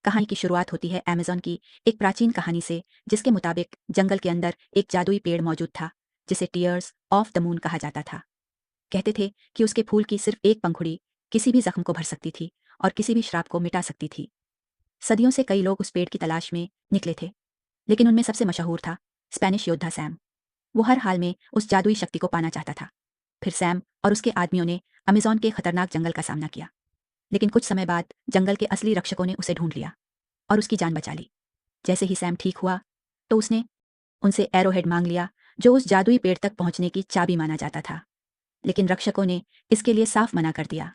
कहानी की शुरुआत होती है अमेज़न की एक प्राचीन कहानी से, जिसके मुताबिक जंगल के अंदर एक जादुई पेड़ मौजूद था, जिसे टीयर्स ऑफ द मून कहा जाता था। कहते थे कि उसके फूल की सिर्फ एक पंखुड़ी किसी भी जख्म को भर सकती थी और किसी भी श्राप को मिटा सकती थी। सदियों से कई लोग उस पेड़ की तलाश में निकले थे, लेकिन उनमें सबसे मशहूर था स्पेनिश योद्धा सैम। वो हर हाल में उस जादुई शक्ति को पाना चाहता था। फिर सैम और उसके आदमियों ने अमेज़न के खतरनाक जंगल का सामना किया, लेकिन कुछ समय बाद जंगल के असली रक्षकों ने उसे ढूंढ लिया और उसकी जान बचा ली। जैसे ही सैम ठीक हुआ, तो उसने उनसे एरोहेड मांग लिया, जो उस जादुई पेड़ तक पहुंचने की चाबी माना जाता था। लेकिन रक्षकों ने इसके लिए साफ मना कर दिया।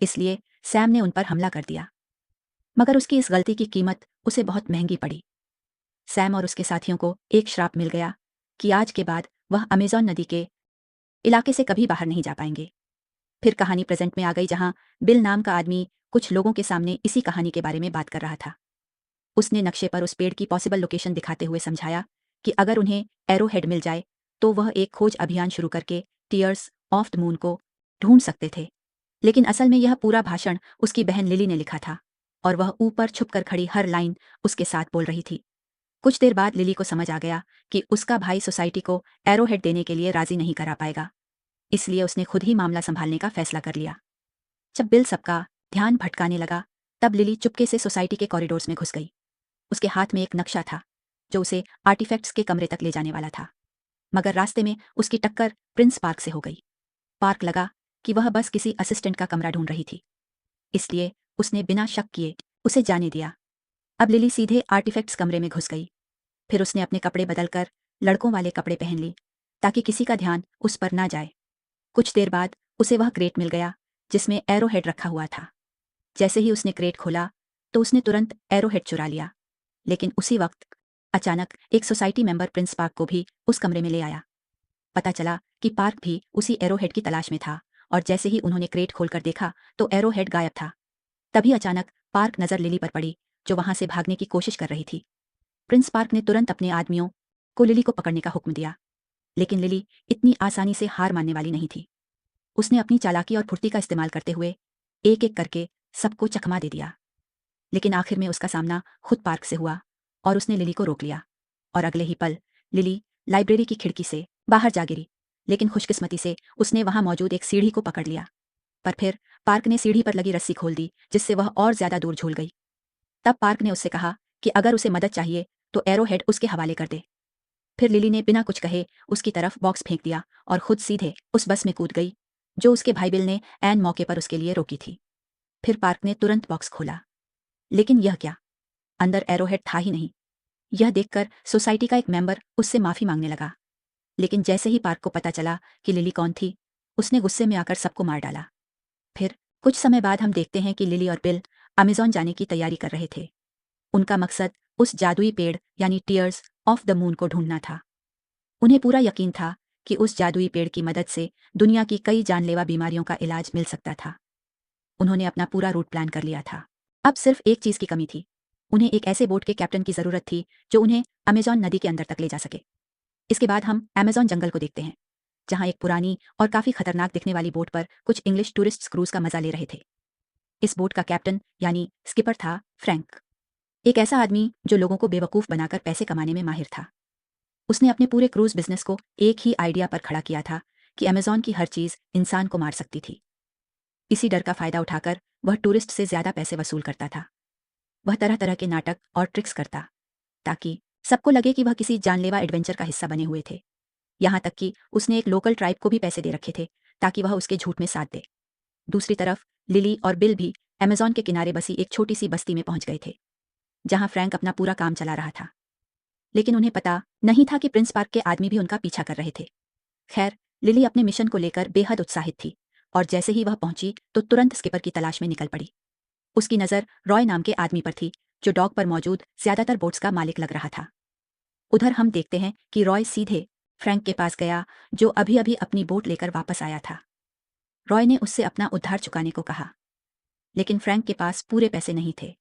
इसलिए सैम ने उन पर हमला कर दिया, मगर उसकी इस गलती की कीमत उसे बहुत महंगी पड़ी। सैम और उसके साथियों को एक श्राप मिल गया कि आज के बाद वह अमेज़न नदी के इलाके से कभी बाहर नहीं जा पाएंगे। फिर कहानी प्रेजेंट में आ गई, जहां बिल नाम का आदमी कुछ लोगों के सामने इसी कहानी के बारे में बात कर रहा था। उसने नक्शे पर उस पेड़ की पॉसिबल लोकेशन दिखाते हुए समझाया कि अगर उन्हें एरोहेड मिल जाए, तो वह एक खोज अभियान शुरू करके टीयर्स ऑफ द मून को ढूंढ सकते थे। लेकिन असल में यह पूरा भाषण उसकी बहन लिली ने लिखा था, और वह ऊपर छुपकर खड़ी हर लाइन उसके साथ बोल रही थी। कुछ देर बाद लिली को समझ आ गया कि उसका भाई सोसाइटी को एरोहेड देने के लिए राजी नहीं करा पाएगा, इसलिए उसने खुद ही मामला संभालने का फैसला कर लिया। जब बिल सबका ध्यान भटकाने लगा, तब लिली चुपके से सोसाइटी के कॉरिडोर्स में घुस गई। उसके हाथ में एक नक्शा था, जो उसे आर्टिफैक्ट्स के कमरे तक ले जाने वाला था। मगर रास्ते में उसकी टक्कर प्रिंस पार्क से हो गई। पार्क लगा कि वह बस किसी असिस्टेंट का कमरा ढूंढ रही थी, इसलिए उसने बिना शक किए उसे जाने दिया। अब लिली सीधे आर्टिफैक्ट्स कमरे में घुस गई। फिर उसने अपने कपड़े बदलकर लड़कों वाले कपड़े पहन ली, ताकि किसी का ध्यान उस पर ना जाए। कुछ देर बाद उसे वह क्रेट मिल गया, जिसमें एरोहेड रखा हुआ था। जैसे ही उसने क्रेट खोला, तो उसने तुरंत एरोहेड चुरा लिया। लेकिन उसी वक्त अचानक एक सोसाइटी मेंबर प्रिंस पार्क को भी उस कमरे में ले आया। पता चला कि पार्क भी उसी एरोहेड की तलाश में था, और जैसे ही उन्होंने क्रेट खोलकर देखा, तो एरोहेड गायब था। तभी अचानक पार्क नजर लिली पर पड़ी, जो वहां से भागने की कोशिश कर रही थी। प्रिंस पार्क ने तुरंत अपने आदमियों को लिली को पकड़ने का हुक्म दिया, लेकिन लिली इतनी आसानी से हार मानने वाली नहीं थी। उसने अपनी चालाकी और फुर्ती का इस्तेमाल करते हुए एक एक करके सबको चकमा दे दिया। लेकिन आखिर में उसका सामना खुद पार्क से हुआ, और उसने लिली को रोक लिया। और अगले ही पल लिली लाइब्रेरी की खिड़की से बाहर जा गिरी, लेकिन खुशकिस्मती से उसने वहां मौजूद एक सीढ़ी को पकड़ लिया। पर फिर पार्क ने सीढ़ी पर लगी रस्सी खोल दी, जिससे वह और ज्यादा दूर झूल गई। तब पार्क ने उससे कहा कि अगर उसे मदद चाहिए, तो एरोहेड उसके हवाले कर दे। फिर लिली ने बिना कुछ कहे उसकी तरफ बॉक्स फेंक दिया और खुद सीधे उस बस में कूद गई, जो उसके भाई बिल ने ऐन मौके पर उसके लिए रोकी थी। फिर पार्क ने तुरंत बॉक्स खोला, लेकिन यह क्या, अंदर एरोहेड था ही नहीं। यह देखकर सोसाइटी का एक मेंबर उससे माफी मांगने लगा, लेकिन जैसे ही पार्क को पता चला कि लिली कौन थी, उसने गुस्से में आकर सबको मार डाला। फिर कुछ समय बाद हम देखते हैं कि लिली और बिल अमेज़न जाने की तैयारी कर रहे थे। उनका मकसद उस जादुई पेड़ यानी टीयर्स ऑफ द मून को ढूंढना था। उन्हें पूरा यकीन था कि उस जादुई पेड़ की मदद से दुनिया की कई जानलेवा बीमारियों का इलाज मिल सकता था। उन्होंने अपना पूरा रूट प्लान कर लिया था। अब सिर्फ एक चीज की कमी थी। उन्हें एक ऐसे बोट के कैप्टन की जरूरत थी, जो उन्हें अमेज़न नदी के अंदर तक ले जा सके। इसके बाद हम अमेज़न जंगल को देखते हैं, जहां एक पुरानी और काफी खतरनाक दिखने वाली बोट पर कुछ इंग्लिश टूरिस्ट क्रूज का मजा ले रहे थे। इस बोट का कैप्टन यानी स्किपर था फ्रैंक, एक ऐसा आदमी जो लोगों को बेवकूफ बनाकर पैसे कमाने में माहिर था। उसने अपने पूरे क्रूज बिजनेस को एक ही आइडिया पर खड़ा किया था कि अमेज़न की हर चीज इंसान को मार सकती थी। इसी डर का फायदा उठाकर वह टूरिस्ट से ज्यादा पैसे वसूल करता था। वह तरह तरह के नाटक और ट्रिक्स करता, ताकि सबको लगे कि वह किसी जानलेवा एडवेंचर का हिस्सा बने हुए थे। यहाँ तक कि उसने एक लोकल ट्राइब को भी पैसे दे रखे थे, ताकि वह उसके झूठ में साथ दे। दूसरी तरफ लिली और बिल भी अमेज़न के किनारे बसी एक छोटी सी बस्ती में पहुंच गए थे, जहां फ्रैंक अपना पूरा काम चला रहा था। लेकिन उन्हें पता नहीं था कि प्रिंस पार्क के आदमी भी उनका पीछा कर रहे थे। खैर, लिली अपने मिशन को लेकर बेहद उत्साहित थी, और जैसे ही वह पहुंची, तो तुरंत स्किपर की तलाश में निकल पड़ी। उसकी नजर रॉय नाम के आदमी पर थी, जो डॉक पर मौजूद ज्यादातर बोट्स का मालिक लग रहा था। उधर हम देखते हैं कि रॉय सीधे फ्रैंक के पास गया, जो अभी अभी अपनी बोट लेकर वापस आया था। रॉय ने उससे अपना उद्धार चुकाने को कहा, लेकिन फ्रैंक के पास पूरे पैसे नहीं थे।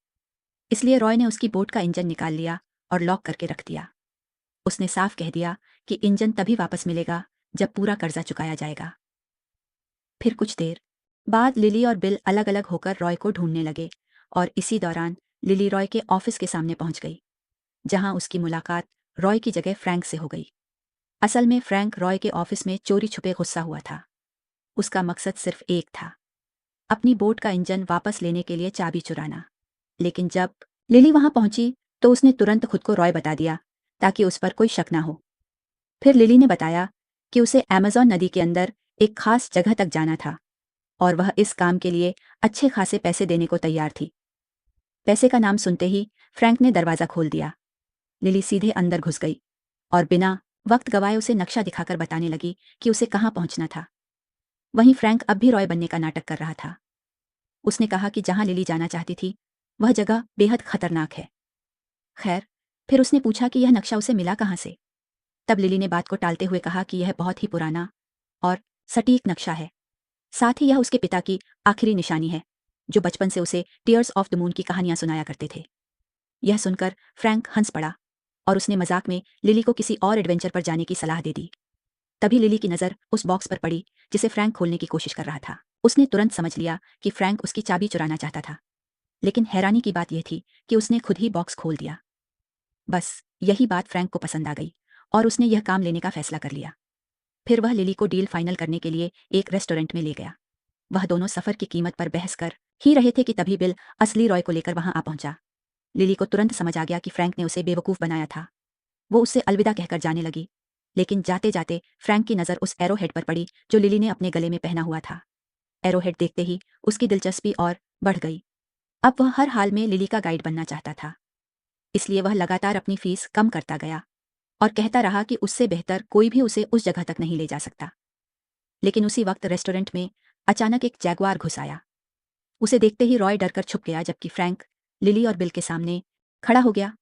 इसलिए रॉय ने उसकी बोट का इंजन निकाल लिया और लॉक करके रख दिया। उसने साफ कह दिया कि इंजन तभी वापस मिलेगा जब पूरा कर्जा चुकाया जाएगा। फिर कुछ देर बाद लिली और बिल अलग अलग होकर रॉय को ढूंढने लगे, और इसी दौरान लिली रॉय के ऑफिस के सामने पहुंच गई, जहां उसकी मुलाकात रॉय की जगह फ्रैंक से हो गई। असल में फ्रैंक रॉय के ऑफिस में चोरी छुपे गुस्सा हुआ था। उसका मकसद सिर्फ एक था, अपनी बोट का इंजन वापस लेने के लिए चाबी चुराना। लेकिन जब लिली वहां पहुंची तो उसने तुरंत खुद को रॉय बता दिया, ताकि उस पर कोई शक ना हो। फिर लिली ने बताया कि उसे अमेज़न नदी के अंदर एक खास जगह तक जाना था और वह इस काम के लिए अच्छे खासे पैसे देने को तैयार थी। पैसे का नाम सुनते ही फ्रैंक ने दरवाज़ा खोल दिया। लिली सीधे अंदर घुस गई और बिना वक्त गवाए उसे नक्शा दिखाकर बताने लगी कि उसे कहाँ पहुंचना था। वहीं फ्रैंक अब भी रॉय बनने का नाटक कर रहा था। उसने कहा कि जहां लिली जाना चाहती थी वह जगह बेहद खतरनाक है। खैर, फिर उसने पूछा कि यह नक्शा उसे मिला कहाँ से। तब लिली ने बात को टालते हुए कहा कि यह बहुत ही पुराना और सटीक नक्शा है। साथ ही यह उसके पिता की आखिरी निशानी है, जो बचपन से उसे टीयर्स ऑफ द मून की कहानियां सुनाया करते थे। यह सुनकर फ्रैंक हंस पड़ा और उसने मजाक में लिली को किसी और एडवेंचर पर जाने की सलाह दे दी। तभी लिली की नज़र उस बॉक्स पर पड़ी जिसे फ्रैंक खोलने की कोशिश कर रहा था। उसने तुरंत समझ लिया कि फ्रैंक उसकी चाबी चुराना चाहता था, लेकिन हैरानी की बात यह थी कि उसने खुद ही बॉक्स खोल दिया। बस यही बात फ्रैंक को पसंद आ गई और उसने यह काम लेने का फैसला कर लिया। फिर वह लिली को डील फाइनल करने के लिए एक रेस्टोरेंट में ले गया। वह दोनों सफ़र की कीमत पर बहस कर ही रहे थे कि तभी बिल असली रॉय को लेकर वहां आ पहुंचा। लिली को तुरंत समझ आ गया कि फ्रैंक ने उसे बेवकूफ़ बनाया था। वो उससे अलविदा कहकर जाने लगी, लेकिन जाते जाते फ्रैंक की नज़र उस एरोहेड पर पड़ी जो लिली ने अपने गले में पहना हुआ था। एरोहेड देखते ही उसकी दिलचस्पी और बढ़ गई। अब वह हर हाल में लिली का गाइड बनना चाहता था, इसलिए वह लगातार अपनी फीस कम करता गया और कहता रहा कि उससे बेहतर कोई भी उसे उस जगह तक नहीं ले जा सकता। लेकिन उसी वक्त रेस्टोरेंट में अचानक एक जैगुआर घुस आया। उसे देखते ही रॉय डरकर छुप गया, जबकि फ्रैंक लिली और बिल के सामने खड़ा हो गया।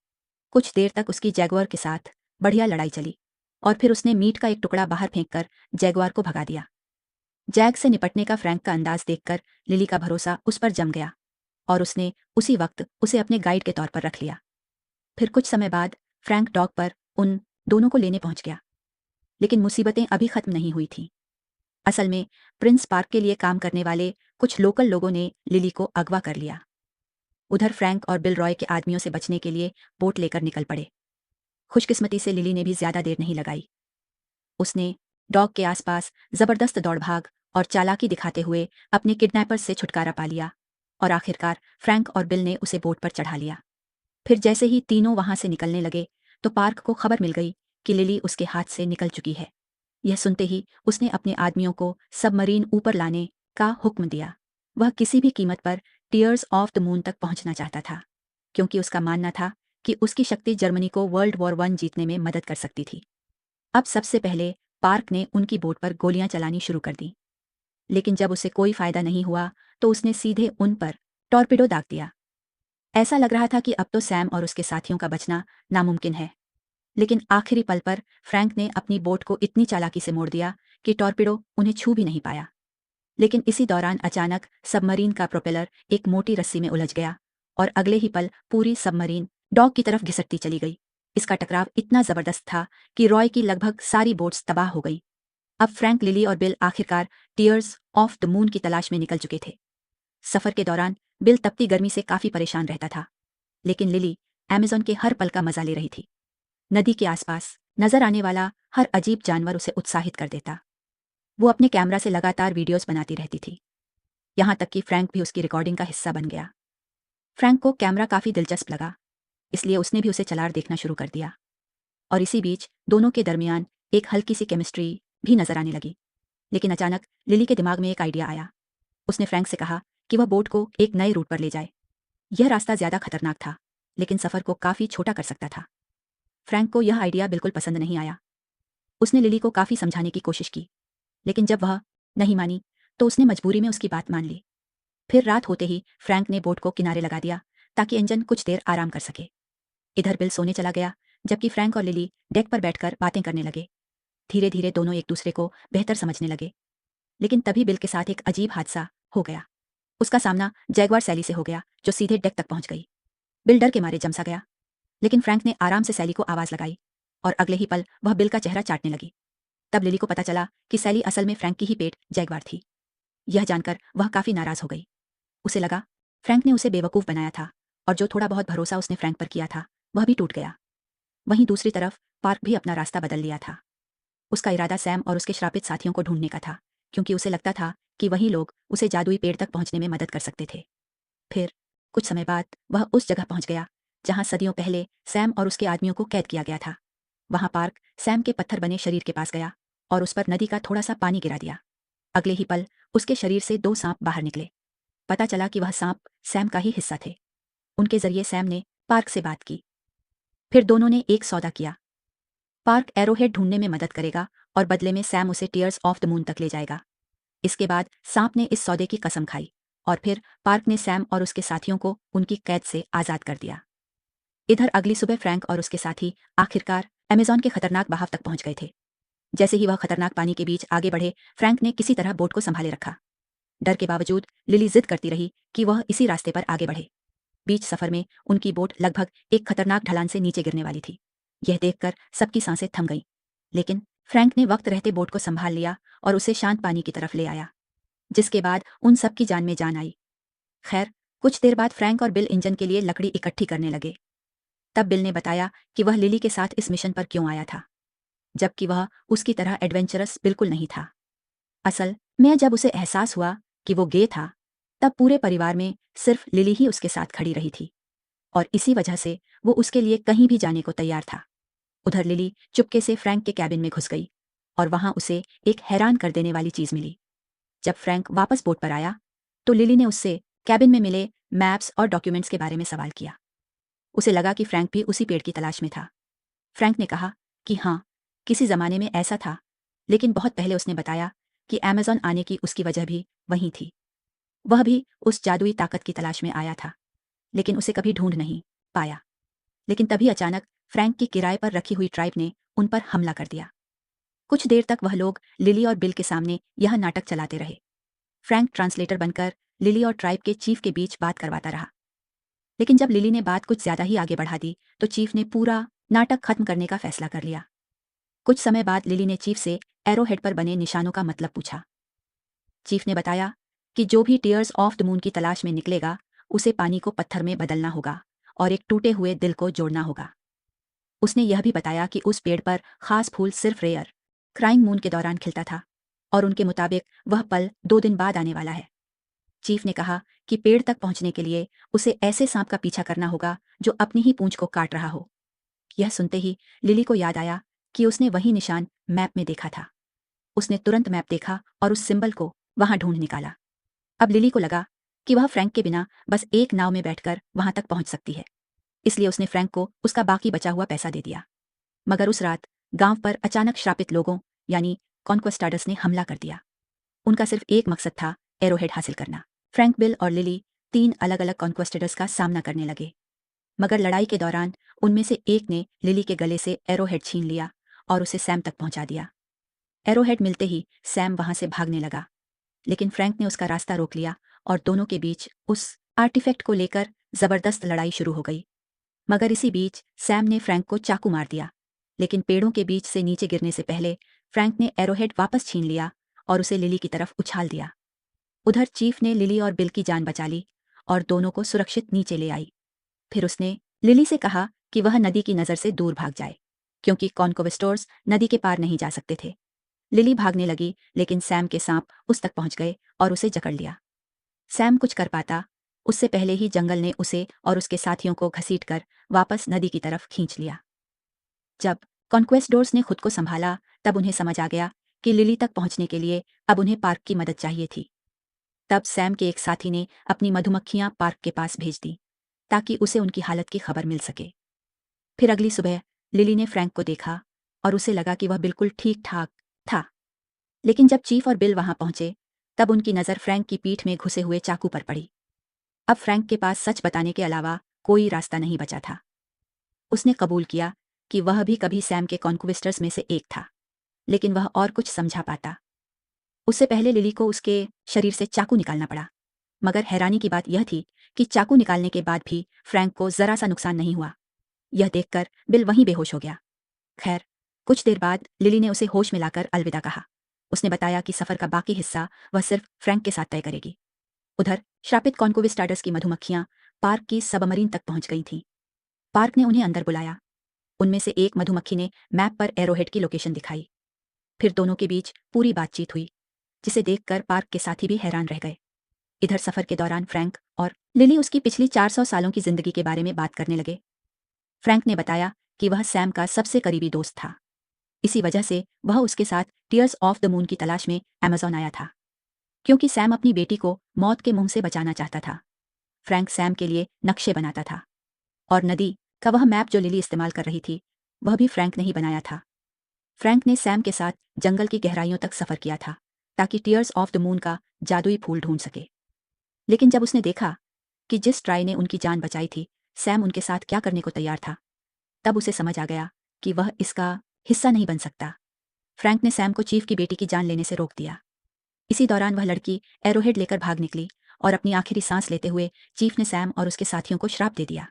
कुछ देर तक उसकी जैगुआर के साथ बढ़िया लड़ाई चली और फिर उसने मीट का एक टुकड़ा बाहर फेंककर जैगुआर को भगा दिया। जैग से निपटने का फ्रैंक का अंदाज देखकर लिली का भरोसा उस पर जम गया और उसने उसी वक्त उसे अपने गाइड के तौर पर रख लिया। फिर कुछ समय बाद फ्रैंक डॉक पर उन दोनों को लेने पहुंच गया। लेकिन मुसीबतें अभी खत्म नहीं हुई थीं। असल में प्रिंस पार्क के लिए काम करने वाले कुछ लोकल लोगों ने लिली को अगवा कर लिया। उधर फ्रैंक और बिल रॉय के आदमियों से बचने के लिए बोट लेकर निकल पड़े। खुशकिस्मती से लिली ने भी ज्यादा देर नहीं लगाई। उसने डॉग के आसपास जबरदस्त दौड़भाग और चालाकी दिखाते हुए अपने किडनैपर्स से छुटकारा पा लिया और आखिरकार फ्रैंक और बिल ने उसे बोट पर चढ़ा लिया। फिर जैसे ही तीनों वहां से निकलने लगे तो पार्क को खबर मिल गई कि लिली उसके हाथ से निकल चुकी है। यह सुनते ही उसने अपने आदमियों को सबमरीन ऊपर लाने का हुक्म दिया। वह किसी भी कीमत पर टीयर्स ऑफ द मून तक पहुंचना चाहता था, क्योंकि उसका मानना था कि उसकी शक्ति जर्मनी को वर्ल्ड वॉर 1 जीतने में मदद कर सकती थी। अब सबसे पहले पार्क ने उनकी बोट पर गोलियां चलानी शुरू कर दी, लेकिन जब उसे कोई फायदा नहीं हुआ तो उसने सीधे उन पर टॉर्पिडो दाग दिया। ऐसा लग रहा था कि अब तो सैम और उसके साथियों का बचना नामुमकिन है। लेकिन आखिरी पल पर फ्रैंक ने अपनी बोट को इतनी चालाकी से मोड़ दिया कि टॉर्पिडो उन्हें छू भी नहीं पाया। लेकिन इसी दौरान अचानक सबमरीन का प्रोपेलर एक मोटी रस्सी में उलझ गया और अगले ही पल पूरी सबमरीन डॉग की तरफ घिसटती चली गई। इसका टकराव इतना जबरदस्त था कि रॉय की लगभग सारी बोट्स तबाह हो गई। अब फ्रैंक, लिली और बिल आखिरकार टीयर्स ऑफ द मून की तलाश में निकल चुके थे। सफर के दौरान बिल तपती गर्मी से काफी परेशान रहता था, लेकिन लिली अमेज़न के हर पल का मजा ले रही थी। नदी के आसपास नजर आने वाला हर अजीब जानवर उसे उत्साहित कर देता। वो अपने कैमरा से लगातार वीडियोस बनाती रहती थी, यहाँ तक कि फ्रैंक भी उसकी रिकॉर्डिंग का हिस्सा बन गया। फ्रैंक को कैमरा काफी दिलचस्प लगा, इसलिए उसने भी उसे चलार देखना शुरू कर दिया। और इसी बीच दोनों के दरमियान एक हल्की सी केमिस्ट्री भी नजर आने लगी। लेकिन अचानक लिली के दिमाग में एक आइडिया आया। उसने फ्रैंक से कहा कि वह बोट को एक नए रूट पर ले जाए। यह रास्ता ज्यादा खतरनाक था, लेकिन सफर को काफी छोटा कर सकता था। फ्रैंक को यह आइडिया बिल्कुल पसंद नहीं आया। उसने लिली को काफी समझाने की कोशिश की, लेकिन जब वह नहीं मानी तो उसने मजबूरी में उसकी बात मान ली। फिर रात होते ही फ्रैंक ने बोट को किनारे लगा दिया ताकि इंजन कुछ देर आराम कर सके। इधर बिल सोने चला गया, जबकि फ्रैंक और लिली डेक पर बैठकर बातें करने लगे। धीरे धीरे दोनों एक दूसरे को बेहतर समझने लगे। लेकिन तभी बिल के साथ एक अजीब हादसा हो गया। उसका सामना जैगवार सैली से हो गया, जो सीधे डेक तक पहुंच गई। बिल डर के मारे जमसा गया, लेकिन फ्रैंक ने आराम से सैली को आवाज लगाई और अगले ही पल वह बिल का चेहरा चाटने लगी। तब लिली को पता चला कि सैली असल में फ्रैंक की ही पेट जैगवार थी। यह जानकर वह काफी नाराज हो गई। उसे लगा फ्रैंक ने उसे बेवकूफ बनाया था और जो थोड़ा बहुत भरोसा उसने फ्रैंक पर किया था वह भी टूट गया। वहीं दूसरी तरफ पार्क भी अपना रास्ता बदल लिया था। उसका इरादा सैम और उसके श्रापित साथियों को ढूंढने का था, क्योंकि उसे लगता था कि वही लोग उसे जादुई पेड़ तक पहुंचने में मदद कर सकते थे। फिर कुछ समय बाद वह उस जगह पहुंच गया जहां सदियों पहले सैम और उसके आदमियों को कैद किया गया था। वहां पार्क सैम के पत्थर बने शरीर के पास गया और उस पर नदी का थोड़ा सा पानी गिरा दिया। अगले ही पल उसके शरीर से 2 सांप बाहर निकले। पता चला कि वह सांप सैम का ही हिस्सा थे। उनके जरिए सैम ने पार्क से बात की। फिर दोनों ने एक सौदा किया। पार्क एरोहेड ढूंढने में मदद करेगा और बदले में सैम उसे टीयर्स ऑफ द मून तक ले जाएगा। इसके बाद सांप ने इस सौदे की कसम खाई और फिर पार्क ने सैम और उसके साथियों को उनकी कैद से आजाद कर दिया। इधर अगली सुबह फ्रैंक और उसके साथी आखिरकार अमेज़न के खतरनाक बहाव तक पहुंच गए थे। जैसे ही वह खतरनाक पानी के बीच आगे बढ़े, फ्रैंक ने किसी तरह बोट को संभाले रखा। डर के बावजूद लिली जिद करती रही कि वह इसी रास्ते पर आगे बढ़े। बीच सफर में उनकी बोट लगभग एक खतरनाक ढलान से नीचे गिरने वाली थी। यह देखकर सबकी सांसें थम गईं। लेकिन फ्रैंक ने वक्त रहते बोट को संभाल लिया और उसे शांत पानी की तरफ ले आया, जिसके बाद उन सबकी जान में जान आई। खैर, कुछ देर बाद फ्रैंक और बिल इंजन के लिए लकड़ी इकट्ठी करने लगे। तब बिल ने बताया कि वह लिली के साथ इस मिशन पर क्यों आया था, जबकि वह उसकी तरह एडवेंचरस बिल्कुल नहीं था। असल में जब उसे एहसास हुआ कि वो गे था, तब पूरे परिवार में सिर्फ लिली ही उसके साथ खड़ी रही थी और इसी वजह से वो उसके लिए कहीं भी जाने को तैयार था। उधर लिली चुपके से फ्रैंक के कैबिन में घुस गई और वहां उसे एक हैरान कर देने वाली चीज मिली। जब फ्रैंक वापस बोट पर आया, तो लिली ने उससे कैबिन में मिले मैप्स और डॉक्यूमेंट्स के बारे में सवाल किया। उसे लगा कि फ्रैंक भी उसी पेड़ की तलाश में था। फ्रैंक ने कहा कि हाँ, किसी जमाने में ऐसा था, लेकिन बहुत पहले उसने बताया कि अमेज़न आने की उसकी वजह भी वही थी। वह भी उस जादुई ताकत की तलाश में आया था, लेकिन उसे कभी ढूंढ नहीं पाया। लेकिन तभी अचानक फ्रैंक की किराए पर रखी हुई ट्राइब ने उन पर हमला कर दिया। कुछ देर तक वह लोग लिली और बिल के सामने यह नाटक चलाते रहे। फ्रैंक ट्रांसलेटर बनकर लिली और ट्राइब के चीफ के बीच बात करवाता रहा। लेकिन जब लिली ने बात कुछ ज्यादा ही आगे बढ़ा दी, तो चीफ ने पूरा नाटक खत्म करने का फैसला कर लिया। कुछ समय बाद लिली ने चीफ से एरोहेड पर बने निशानों का मतलब पूछा। चीफ ने बताया कि जो भी टीयर्स ऑफ द मून की तलाश में निकलेगा, उसे पानी को पत्थर में बदलना होगा और एक टूटे हुए दिल को जोड़ना होगा। उसने यह भी बताया कि उस पेड़ पर खास फूल सिर्फ रेयर क्राइंग मून के दौरान खिलता था और उनके मुताबिक वह पल 2 दिन बाद आने वाला है। चीफ ने कहा कि पेड़ तक पहुंचने के लिए उसे ऐसे सांप का पीछा करना होगा जो अपनी ही पूंछ को काट रहा हो। यह सुनते ही लिली को याद आया कि उसने वही निशान मैप में देखा था। उसने तुरंत मैप देखा और उस सिंबल को वहां ढूंढ निकाला। अब लिली को लगा कि वह फ्रैंक के बिना बस एक नाव में बैठकर वहां तक पहुंच सकती है। इसलिए उसने फ्रैंक को उसका बाकी बचा हुआ पैसा दे दिया। मगर उस रात गांव पर अचानक श्रापित लोगों यानी कॉन्क्वेस्टाडर्स ने हमला कर दिया। उनका सिर्फ एक मकसद था, एरोहेड हासिल करना। फ्रैंक, बिल और लिली 3 अलग अलग कॉन्क्वेस्टाडर्स का सामना करने लगे। मगर लड़ाई के दौरान उनमें से एक ने लिली के गले से एरोहेड छीन लिया और उसे सैम तक पहुंचा दिया। एरोहेड मिलते ही सैम वहां से भागने लगा, लेकिन फ्रैंक ने उसका रास्ता रोक लिया और दोनों के बीच उस आर्टिफैक्ट को लेकर जबरदस्त लड़ाई शुरू हो गई। मगर इसी बीच सैम ने फ्रैंक को चाकू मार दिया, लेकिन पेड़ों के बीच से नीचे गिरने से पहले फ्रैंक ने एरोहेड वापस छीन लिया और उसे लिली की तरफ उछाल दिया। उधर चीफ ने लिली और बिल की जान बचा ली और दोनों को सुरक्षित नीचे ले आई। फिर उसने लिली से कहा कि वह नदी की नज़र से दूर भाग जाए, क्योंकि कॉन्क्वेस्टोर्स नदी के पार नहीं जा सकते थे। लिली भागने लगी, लेकिन सैम के सांप उस तक पहुंच गए और उसे जकड़ लिया। सैम कुछ कर पाता, उससे पहले ही जंगल ने उसे और उसके साथियों को घसीटकर वापस नदी की तरफ खींच लिया। जब कॉन्क्वेस्टोर्स ने खुद को संभाला, तब उन्हें समझ आ गया कि लिली तक पहुंचने के लिए अब उन्हें पार्क की मदद चाहिए थी। तब सैम के एक साथी ने अपनी मधुमक्खियां पार्क के पास भेज दी, ताकि उसे उनकी हालत की खबर मिल सके। फिर अगली सुबह लिली ने फ्रैंक को देखा और उसे लगा कि वह बिल्कुल ठीक ठाक था। लेकिन जब चीफ और बिल वहां पहुंचे, तब उनकी नज़र फ्रैंक की पीठ में घुसे हुए चाकू पर पड़ी। अब फ्रैंक के पास सच बताने के अलावा कोई रास्ता नहीं बचा था। उसने कबूल किया कि वह भी कभी सैम के कॉन्क्विस्टर्स में से एक था, लेकिन वह और कुछ समझा पाता। उससे पहले लिली को उसके शरीर से चाकू निकालना पड़ा। मगर हैरानी की बात यह थी कि चाकू निकालने के बाद भी फ्रैंक को जरा सा नुकसान नहीं हुआ। यह देखकर बिल वहीं बेहोश हो गया। खैर, कुछ देर बाद लिली ने उसे होश में लाकर अलविदा कहा। उसने बताया कि सफर का बाकी हिस्सा वह सिर्फ फ्रैंक के साथ तय करेगी। उधर श्रापित कॉन्क्विस्टाडर्स की मधुमक्खियां पार्क की सबमरीन तक पहुंच गई थीं। पार्क ने उन्हें अंदर बुलाया। उनमें से एक मधुमक्खी ने मैप पर एरोहेड की लोकेशन दिखाई। फिर दोनों के बीच पूरी बातचीत हुई, जिसे देखकर पार्क के साथी भी हैरान रह गए। इधर सफर के दौरान फ्रैंक और लिली उसकी पिछली 400 सालों की जिंदगी के बारे में बात करने लगे। फ्रैंक ने बताया कि वह सैम का सबसे करीबी दोस्त था। इसी वजह से वह उसके साथ टीयर्स ऑफ द मून की तलाश में अमेज़न आया था, क्योंकि सैम अपनी बेटी को मौत के मुंह से बचाना चाहता था। फ्रैंक सैम के लिए नक्शे बनाता था, और नदी का वह मैप जो लिली इस्तेमाल कर रही थी, वह भी फ्रैंक ने ही बनाया था। फ्रैंक ने सैम के साथ जंगल की गहराइयों तक सफर किया था, ताकि टीयर्स ऑफ द मून का जादुई फूल ढूंढ सके। लेकिन जब उसने देखा कि जिस ट्राई ने उनकी जान बचाई थी, सैम उनके साथ क्या करने को तैयार था, तब उसे समझ आ गया कि वह इसका हिस्सा नहीं बन सकता। फ्रैंक ने सैम को चीफ की बेटी की जान लेने से रोक दिया। इसी दौरान वह लड़की एरोहेड लेकर भाग निकली, और अपनी आखिरी सांस लेते हुए चीफ ने सैम और उसके साथियों को श्राप दे दिया।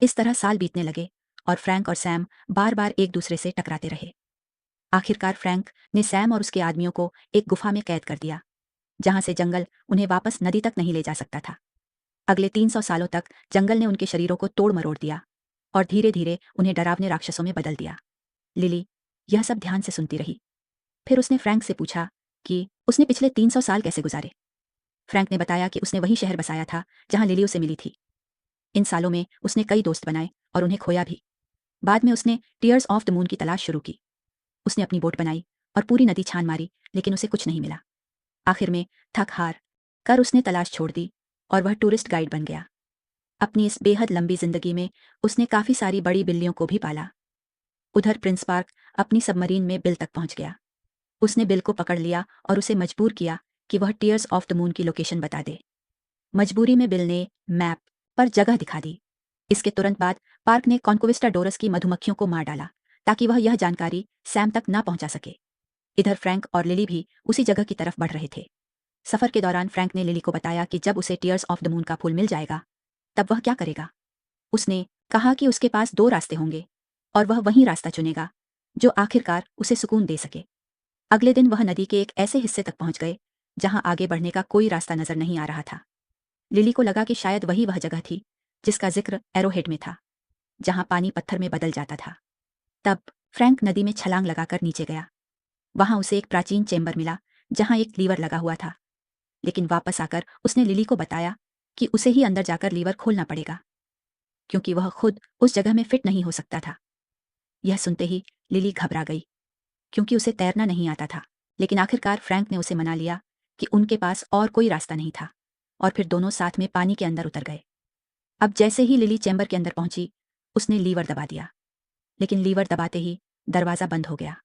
इस तरह साल बीतने लगे, और फ्रैंक और सैम बार बार एक दूसरे से टकराते रहे। आखिरकार फ्रैंक ने सैम और उसके आदमियों को एक गुफा में कैद कर दिया, जहां से जंगल उन्हें वापस नदी तक नहीं ले जा सकता था। अगले 300 सालों तक जंगल ने उनके शरीरों को तोड़ मरोड़ दिया, और धीरे धीरे उन्हें डरावने राक्षसों में बदल दिया। लिली यह सब ध्यान से सुनती रही। फिर उसने फ्रैंक से पूछा कि उसने पिछले 300 साल कैसे गुजारे। फ्रैंक ने बताया कि उसने वही शहर बसाया था जहां लिली उसे मिली थी। इन सालों में उसने कई दोस्त बनाए और उन्हें खोया भी। बाद में उसने टीयर्स ऑफ द मून की तलाश शुरू की। उसने अपनी बोट बनाई और पूरी नदी छान मारी, लेकिन उसे कुछ नहीं मिला। आखिर में थक हार कर उसने तलाश छोड़ दी, और वह टूरिस्ट गाइड बन गया। अपनी इस बेहद लंबी जिंदगी में उसने काफी सारी बड़ी बिल्लियों को भी पाला। उधर प्रिंस पार्क अपनी सबमरीन में बिल तक पहुंच गया। उसने बिल को पकड़ लिया और उसे मजबूर किया कि वह टीयर्स ऑफ द मून की लोकेशन बता दे। मजबूरी में बिल ने मैप पर जगह दिखा दी। इसके तुरंत बाद पार्क ने कॉन्क्विस्टाडोरस की मधुमक्खियों को मार डाला, ताकि वह यह जानकारी सैम तक ना पहुंचा सके। इधर फ्रैंक और लिली भी उसी जगह की तरफ बढ़ रहे थे। सफर के दौरान फ्रैंक ने लिली को बताया कि जब उसे टीयर्स ऑफ द मून का फूल मिल जाएगा, तब वह क्या करेगा। उसने कहा कि उसके पास 2 रास्ते होंगे, और वह वही रास्ता चुनेगा जो आखिरकार उसे सुकून दे सके। अगले दिन वह नदी के एक ऐसे हिस्से तक पहुंच गए जहां आगे बढ़ने का कोई रास्ता नजर नहीं आ रहा था। लिली को लगा कि शायद वही वह जगह थी जिसका जिक्र एरोहेड में था, जहां पानी पत्थर में बदल जाता था। तब फ्रैंक नदी में छलांग लगाकर नीचे गया। वहां उसे एक प्राचीन चेंबर मिला जहां एक लीवर लगा हुआ था। लेकिन वापस आकर उसने लिली को बताया कि उसे ही अंदर जाकर लीवर खोलना पड़ेगा, क्योंकि वह खुद उस जगह में फिट नहीं हो सकता था। यह सुनते ही लिली घबरा गई, क्योंकि उसे तैरना नहीं आता था। लेकिन आखिरकार फ्रैंक ने उसे मना लिया कि उनके पास और कोई रास्ता नहीं था, और फिर दोनों साथ में पानी के अंदर उतर गए। अब जैसे ही लिली चैम्बर के अंदर पहुंची, उसने लीवर दबा दिया। लेकिन लीवर दबाते ही दरवाजा बंद हो गया।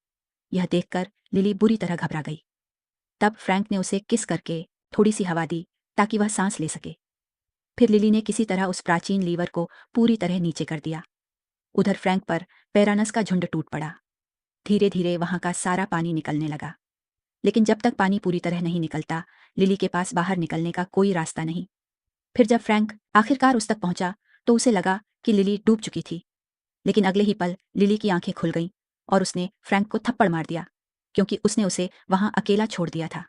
यह देखकर लिली बुरी तरह घबरा गई। तब फ्रैंक ने उसे किस करके थोड़ी सी हवा दी, ताकि वह सांस ले सके। फिर लिली ने किसी तरह उस प्राचीन लीवर को पूरी तरह नीचे कर दिया। उधर फ्रैंक पर पैरानस का झुंड टूट पड़ा। धीरे धीरे वहां का सारा पानी निकलने लगा। लेकिन जब तक पानी पूरी तरह नहीं निकलता, लिली के पास बाहर निकलने का कोई रास्ता नहीं। फिर जब फ्रैंक आखिरकार उस तक पहुंचा, तो उसे लगा कि लिली डूब चुकी थी। लेकिन अगले ही पल लिली की आंखें खुल गईं, और उसने फ्रैंक को थप्पड़ मार दिया, क्योंकि उसने उसे वहां अकेला छोड़ दिया था।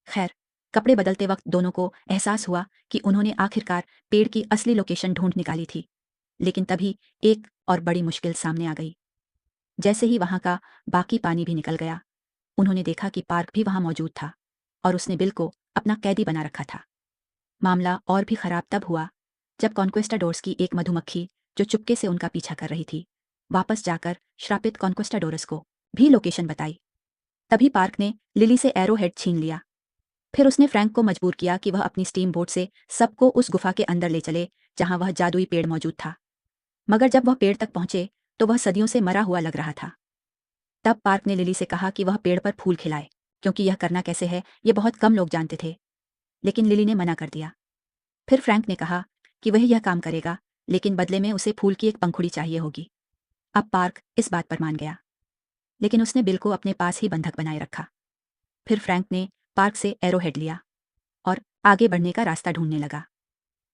खैर, कपड़े बदलते वक्त दोनों को एहसास हुआ कि उन्होंने आखिरकार पेड़ की असली लोकेशन ढूंढ निकाली थी। लेकिन तभी एक और बड़ी मुश्किल सामने आ गई। जैसे ही वहां का बाकी पानी भी निकल गया, उन्होंने देखा कि पार्क भी वहां मौजूद था, और उसने बिल को अपना कैदी बना रखा था। मामला और भी खराब तब हुआ जब कॉन्क्वेस्टाडोर्स की एक मधुमक्खी, जो चुपके से उनका पीछा कर रही थी, वापस जाकर श्रापित कॉन्क्वेस्टाडोरस को भी लोकेशन बताई। तभी पार्क ने लिली से एरो हेड छीन लिया। फिर उसने फ्रैंक को मजबूर किया कि वह अपनी स्टीम बोट से सबको उस गुफा के अंदर ले चले जहां वह जादुई पेड़ मौजूद था। मगर जब वह पेड़ तक पहुंचे, तो वह सदियों से मरा हुआ लग रहा था। तब पार्क ने लिली से कहा कि वह पेड़ पर फूल खिलाए, क्योंकि यह करना कैसे है ये बहुत कम लोग जानते थे। लेकिन लिली ने मना कर दिया। फिर फ्रैंक ने कहा कि वह यह काम करेगा, लेकिन बदले में उसे फूल की एक पंखुड़ी चाहिए होगी। अब पार्क इस बात पर मान गया, लेकिन उसने बिल को अपने पास ही बंधक बनाए रखा। फिर फ्रैंक ने पार्क से एरोहेड लिया और आगे बढ़ने का रास्ता ढूंढने लगा।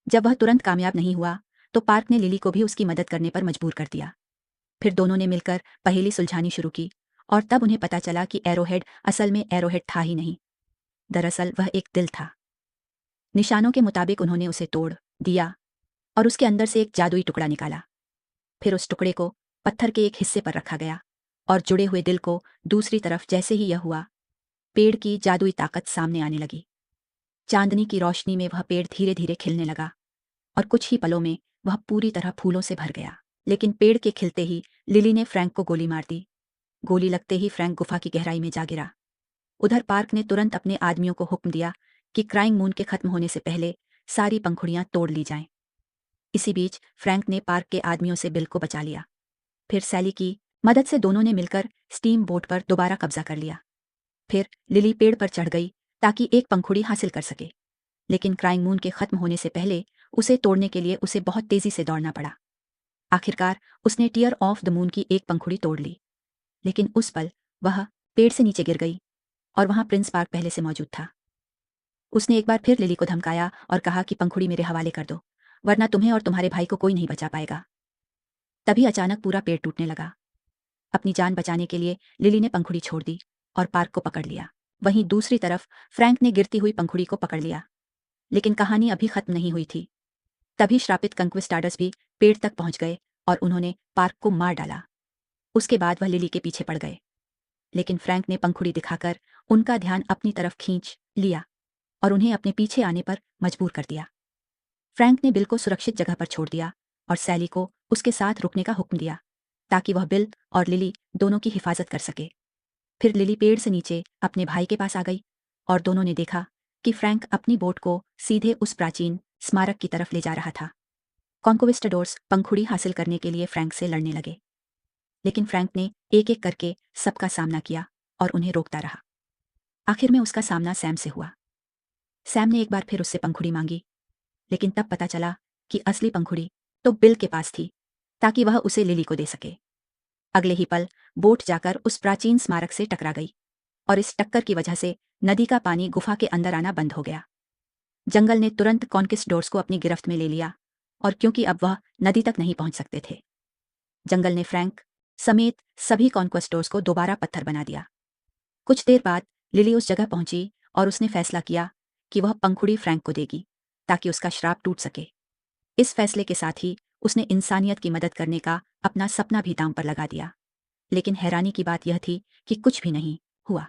जब वह तुरंत कामयाब नहीं हुआ, तो पार्क ने लिली को भी उसकी मदद करने पर मजबूर कर दिया। फिर दोनों ने मिलकर पहेली सुलझानी शुरू की, और तब उन्हें पता चला कि एरोहेड असल में एरोहेड था ही नहीं। दरअसल वह एक दिल था। निशानों के मुताबिक उन्होंने उसे तोड़ दिया, और उसके अंदर से एक जादुई टुकड़ा निकाला। फिर उस टुकड़े को पत्थर के एक हिस्से पर रखा गया और जुड़े हुए दिल को दूसरी तरफ जैसे ही यह हुआ, पेड़ की जादुई ताकत सामने आने लगी। चांदनी की रोशनी में वह पेड़ धीरे धीरे खिलने लगा और कुछ ही पलों में वह पूरी तरह फूलों से भर गया। लेकिन पेड़ के खिलते ही लिली ने फ्रैंक को गोली मार दी। गोली लगते ही फ्रैंक गुफा की गहराई में जा गिरा। उधर पार्क ने तुरंत अपने आदमियों को हुक्म दिया कि क्राइंग मून के खत्म होने से पहले सारी पंखुड़ियां तोड़ ली जाएं। इसी बीच फ्रैंक ने पार्क के आदमियों से बिल को बचा लिया। फिर सैली की मदद से दोनों ने मिलकर स्टीम बोट पर दोबारा कब्जा कर लिया। फिर लिली पेड़ पर चढ़ गई ताकि एक पंखुड़ी हासिल कर सके, लेकिन क्राइंग मून के खत्म होने से पहले उसे तोड़ने के लिए उसे बहुत तेजी से दौड़ना पड़ा। आखिरकार उसने टीयर ऑफ द मून की एक पंखुड़ी तोड़ ली, लेकिन उस पल वह पेड़ से नीचे गिर गई और वहां प्रिंस पार्क पहले से मौजूद था। उसने एक बार फिर लिली को धमकाया और कहा कि पंखुड़ी मेरे हवाले कर दो, वरना तुम्हें और तुम्हारे भाई को कोई नहीं बचा पाएगा। तभी अचानक पूरा पेड़ टूटने लगा। अपनी जान बचाने के लिए लिली ने पंखुड़ी छोड़ दी और पार्क को पकड़ लिया। वहीं दूसरी तरफ फ्रैंक ने गिरती हुई पंखुड़ी को पकड़ लिया, लेकिन कहानी अभी खत्म नहीं हुई थी। तभी श्रापित कंक्विस्टाडर्स भी पेड़ तक पहुंच गए और उन्होंने पार्क को मार डाला। उसके बाद वह लिली के पीछे पड़ गए, लेकिन फ्रैंक ने पंखुड़ी दिखाकर उनका ध्यान अपनी तरफ खींच लिया और उन्हें अपने पीछे आने पर मजबूर कर दिया। फ्रैंक ने बिल को सुरक्षित जगह पर छोड़ दिया और सैली को उसके साथ रुकने का हुक्म दिया ताकि वह बिल और लिली दोनों की हिफाजत कर सके। फिर लिली पेड़ से नीचे अपने भाई के पास आ गई और दोनों ने देखा कि फ्रैंक अपनी बोट को सीधे उस प्राचीन स्मारक की तरफ ले जा रहा था। कॉन्क्विस्टाडोर्स पंखुड़ी हासिल करने के लिए फ्रैंक से लड़ने लगे, लेकिन फ्रैंक ने एक एक करके सबका सामना किया और उन्हें रोकता रहा। आखिर में उसका सामना सैम से हुआ। सैम ने एक बार फिर उससे पंखुड़ी मांगी, लेकिन तब पता चला कि असली पंखुड़ी तो बिल के पास थी, ताकि वह उसे लिली को दे सके। अगले ही पल बोट जाकर उस प्राचीन स्मारक से टकरा गई और इस टक्कर की वजह से नदी का पानी गुफा के अंदर आना बंद हो गया। जंगल ने तुरंत कॉन्किस्टडोर्स को अपनी गिरफ्त में ले लिया, और क्योंकि अब वह नदी तक नहीं पहुंच सकते थे, जंगल ने फ्रैंक समेत सभी कॉन्क्वेस्टोर्स को दोबारा पत्थर बना दिया। कुछ देर बाद लिली उस जगह पहुंची और उसने फैसला किया कि वह पंखुड़ी फ्रैंक को देगी ताकि उसका श्राप टूट सके। इस फैसले के साथ ही उसने इंसानियत की मदद करने का अपना सपना भी दांव पर लगा दिया। लेकिन हैरानी की बात यह थी कि कुछ भी नहीं हुआ।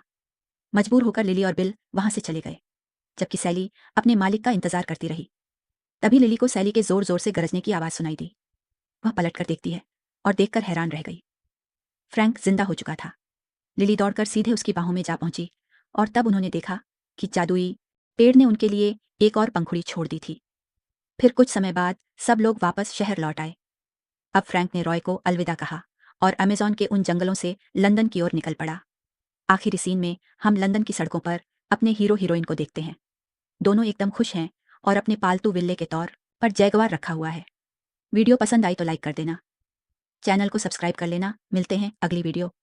मजबूर होकर लिली और बिल वहां से चले गए, जबकि सैली अपने मालिक का इंतजार करती रही। तभी लिली को सैली के जोर जोर से गरजने की आवाज सुनाई दी। वह पलटकर देखती है और देखकर हैरान रह गई। फ्रैंक जिंदा हो चुका था। लिली दौड़कर सीधे उसकी बाहों में जा पहुंची और तब उन्होंने देखा कि जादुई पेड़ ने उनके लिए एक और पंखुड़ी छोड़ दी थी। फिर कुछ समय बाद सब लोग वापस शहर लौट आए। अब फ्रैंक ने रॉय को अलविदा कहा और अमेज़न के उन जंगलों से लंदन की ओर निकल पड़ा। आखिरी सीन में हम लंदन की सड़कों पर अपने हीरो हीरोइन को देखते हैं। दोनों एकदम खुश हैं और अपने पालतू विल्ले के तौर पर जैगवार रखा हुआ है। वीडियो पसंद आई तो लाइक कर देना, चैनल को सब्सक्राइब कर लेना। मिलते हैं अगली वीडियो